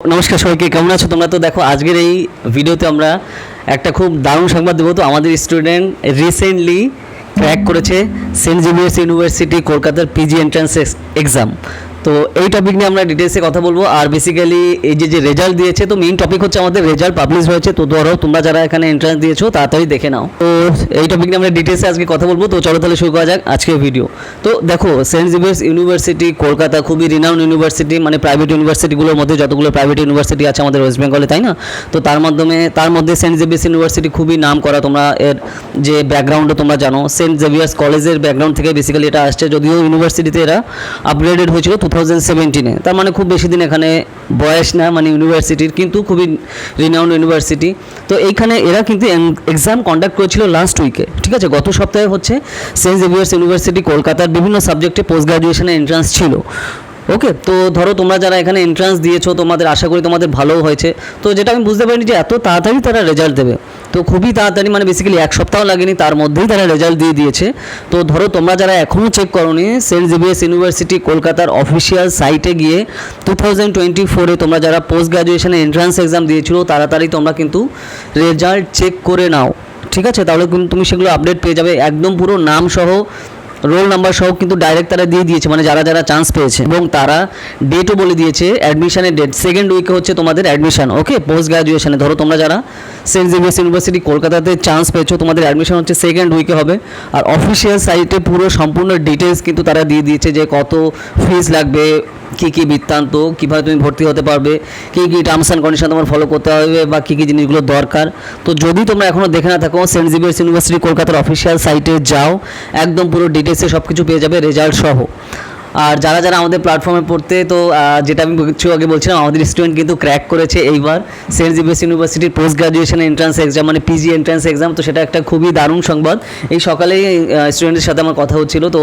নমস্কার সবাইকে, কেমন আছো তোমরা? তো দেখো, আজকের এই ভিডিওতে আমরা একটা খুব দারুণ সংবাদ দেবো। তো আমাদের স্টুডেন্ট রিসেন্টলি ক্র্যাক করেছে সেন্ট জেভিয়ার্স ইউনিভার্সিটি কলকাতার পিজি এন্ট্রান্স এক্সাম। তো এই টপিক নিয়ে আমরা ডিটেলসে কথা বলবো। আর বেসিক্যালি এই যে রেজাল্ট দিয়েছে, তো মেইন টপিক হচ্ছে আমাদের রেজাল্ট পাবলিশ হয়েছে। তো ধরো তোমরা যারা এখানে এন্ট্রান্স দিয়েছো তাড়াতাড়ি দেখে নাও। তো এই টপিক নিয়ে আমরা ডিটেলসে আজকে কথা বলবো। তো চলো তাহলে শুরু করা যাক আজকের ভিডিও। তো দেখো, সেন্ট জেভিয়ার্স ইউনিভার্সিটি কলকাতা খুবই রিনাউন্ড ইউনিভার্সিটি, মানে প্রাইভেট ইউনিভার্সিটিগুলোর মধ্যে যতগুলো প্রাইভেট ইউনিভার্সিটি আছে আমাদের ওয়েস্ট বেঙ্গলে, তাই না? তো তার মধ্যে সেন্ট জেভিয়ার্স ইউনিভার্সিটি খুবই নাম করা। তোমরা এর যে ব্যাকগ্রাউন্ডও তোমরা জানো, সেন্ট জেভিয়ার্স কলেজের ব্যাকগ্রাউন্ড থেকে বেসিক্যালি এটা আসছে। যদিও ইউনিভার্সিটিতে এরা আপগ্রেডেড হয়েছিল 2017-এ, তার মানে খুব বেশি দিন এখানে বয়স না মানে ইউনিভার্সিটির, কিন্তু খুবই রিনাউন্ড ইউনিভার্সিটি। তো এইখানে এরা কিন্তু এক্সাম কন্ডাক্ট করেছিল লাস্ট উইকে, ঠিক আছে? গত সপ্তাহে হচ্ছে সেন্ট জেভিয়ার্স ইউনিভার্সিটি কলকাতার বিভিন্ন সাবজেক্টে পোস্ট গ্রাজুয়েশনের এন্ট্রান্স ছিল। ওকে, তো ধরো তোমরা যারা এখানে এন্ট্রান্স দিয়েছো তোমাদের আশা করি তোমাদের ভালো হয়েছে। তো যেটা আমি বুঝতে পারিনি যে এত তাড়াতাড়ি তারা রেজাল্ট দেবে। তো খুবই তাড়াতাড়ি, মানে বেসিক্যালি এক সপ্তাহ লাগেনি, তার মধ্যেই তারা রেজাল্ট দিয়ে দিয়েছে। তো ধরো তোমরা যারা এখনও চেক করোনি, সেন্ট জেভিয়ার্স ইউনিভার্সিটি কলকাতার অফিসিয়াল সাইটে গিয়ে 2024-এ তোমরা যারা পোস্ট গ্রাজুয়েশনের এন্ট্রান্স এক্সাম দিয়েছিলো তাড়াতাড়ি তোমরা কিন্তু রেজাল্ট চেক করে নাও, ঠিক আছে? তাহলে কিন্তু তুমি সেগুলো আপডেট পেয়ে যাবে, একদম পুরো নাম সহ রোল নাম্বার সহ কিন্তু ডাইরেক্ট তারা দিয়ে দিয়েছে, মানে যারা যারা চান্স পেয়েছে। এবং তারা ডেটও বলে দিয়েছে, অ্যাডমিশনের ডেট সেকেন্ড উইকে হচ্ছে তোমাদের অ্যাডমিশন। ওকে, পোস্ট গ্রাজুয়েশনে ধরো তোমরা যারা সেন্ট জেভিয়ার্স ইউনিভার্সিটি কলকাতাতে চান্স পেয়েছো তোমাদের অ্যাডমিশন হচ্ছে সেকেন্ড উইকে হবে। আর অফিসিয়াল সাইটে পুরো সম্পূর্ণ ডিটেলস কিন্তু তারা দিয়ে দিয়েছে যে কত ফিস লাগবে, কী কী বৃত্তান্ত, কীভাবে তুমি ভর্তি হতে পারবে, কী কী টার্মস অ্যান্ড কন্ডিশন তোমার ফলো করতে হবে বা কী কী জিনিসগুলো দরকার। তো যদি তোমরা এখনও দেখে না থাকো, সেন্ট জেভিয়ার্স ইউনিভার্সিটি কলকাতার অফিসিয়াল সাইটে যাও, একদম পুরো ডিটেলসে সব কিছু পেয়ে যাবে রেজাল্ট সহ। আর যারা যারা আমাদের প্ল্যাটফর্মে পড়তে, তো যেটা আমি আগে বলছিলাম, আমাদের স্টুডেন্ট কিন্তু ক্র্যাক করেছে এইবার সেন্ট জেভিয়ার্স ইউনিভার্সিটির পোস্ট গ্রাজুয়েশন এন্ট্রান্স এক্সাম, মানে পিজি এন্ট্রান্স এক্সাম। তো সেটা একটা খুবই দারুণ সংবাদ। এই সকালেই স্টুডেন্টের সাথে আমার কথা হচ্ছিল, তো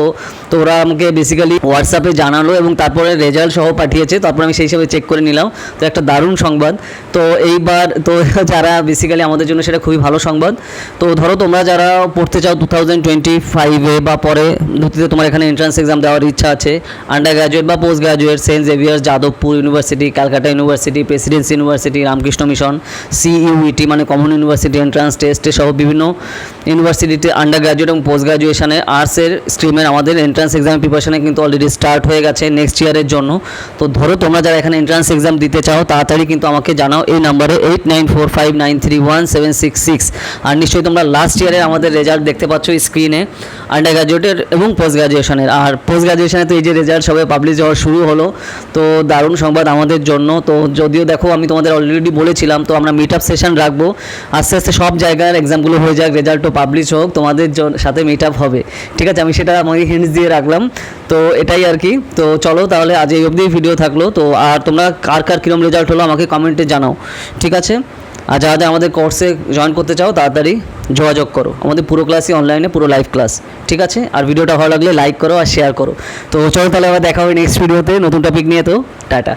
ওরা আমাকে বেসিক্যালি হোয়াটসঅ্যাপে জানালো এবং তারপরে রেজাল্ট সহ পাঠিয়েছে। তারপর আমি সেই হিসাবে চেক করে নিলাম। তো একটা দারুণ সংবাদ। তো এইবার তো যারা বেসিক্যালি আমাদের জন্য সেটা খুবই ভালো সংবাদ। তো ধরো তোমরা যারা পড়তে চাও 2025-এ বা পরে ধরতে তোমার এখানে এন্ট্রান্স এক্সাম দেওয়ার ইচ্ছা আছে, আন্ডার গ্রাজুয়েট বা postgraduate, Saint Xavier's, Jadavpur university, Calcutta university, Presidency university, Ramakrishna mission, CUET মানে কমন ইউনিভার্সিটি এন্ট্রান্স টেস্টে সহ বিভিন্ন ইউনিভার্সিটিতে আন্ডার গ্রাজুয়েট এবং পোস্ট গ্রাজুয়েশনে আর্টসের স্ট্রিমের আমাদের এন্ট্রান্স এক্সাম প্রিপারেশনে কিন্তু অলরেডি স্টার্ট হয়ে গেছে নেক্সট ইয়ারের জন্য। তো ধরো তোমরা যারা এখানে এন্ট্রান্স এক্সাম দিতে চাও তাড়াতাড়ি কিন্তু আমাকে জানাও এই নাম্বারে 8945931766। আর নিশ্চয়ই তোমরা লাস্ট ইয়ারের আমাদের রেজাল্ট দেখতে পাচ্ছ স্ক্রিনে, আন্ডার গ্রাজুয়েটের এবং পোস্ট গ্রাজুয়েশনের। আর পোস্ট গ্রাজুয়েশনে তো এই যে রেজাল্ট সবে পাবলিশ হওয়া শুরু হলো, তো দারুণ সংবাদ আমাদের জন্য। তো যদিও দেখো আমি তোমাদের অলরেডি বলেছিলাম, তো আমরা মিট আপ সেশন রাখবো, আস্তে আস্তে সব জায়গার এক্সামগুলো হয়ে যাক, রেজাল্টও পাবলিশ হোক, তোমাদের সাথে মিট আপ হবে, ঠিক আছে? আমি সেটা আমাকে হিন্টস দিয়ে রাখলাম। তো এটাই আর কি। তো চলো তাহলে আজ এই অবধি ভিডিও থাকলো। তো আর তোমরা কার কার কীরকম রেজাল্ট হলো আমাকে কমেন্টে জানাও, ঠিক আছে? আর যারা যারা আমাদের কোর্সে জয়েন করতে চাও তাড়াতাড়ি যোগাযোগ করো। আমাদের পুরো ক্লাসই অনলাইনে, পুরো লাইভ ক্লাস, ঠিক আছে? আর ভিডিওটা ভালো লাগলে লাইক করো আর শেয়ার করো। তো চলো তাহলে আবার দেখা হবে নেক্সট ভিডিওতে নতুন টপিক নিয়ে। তো টাটা।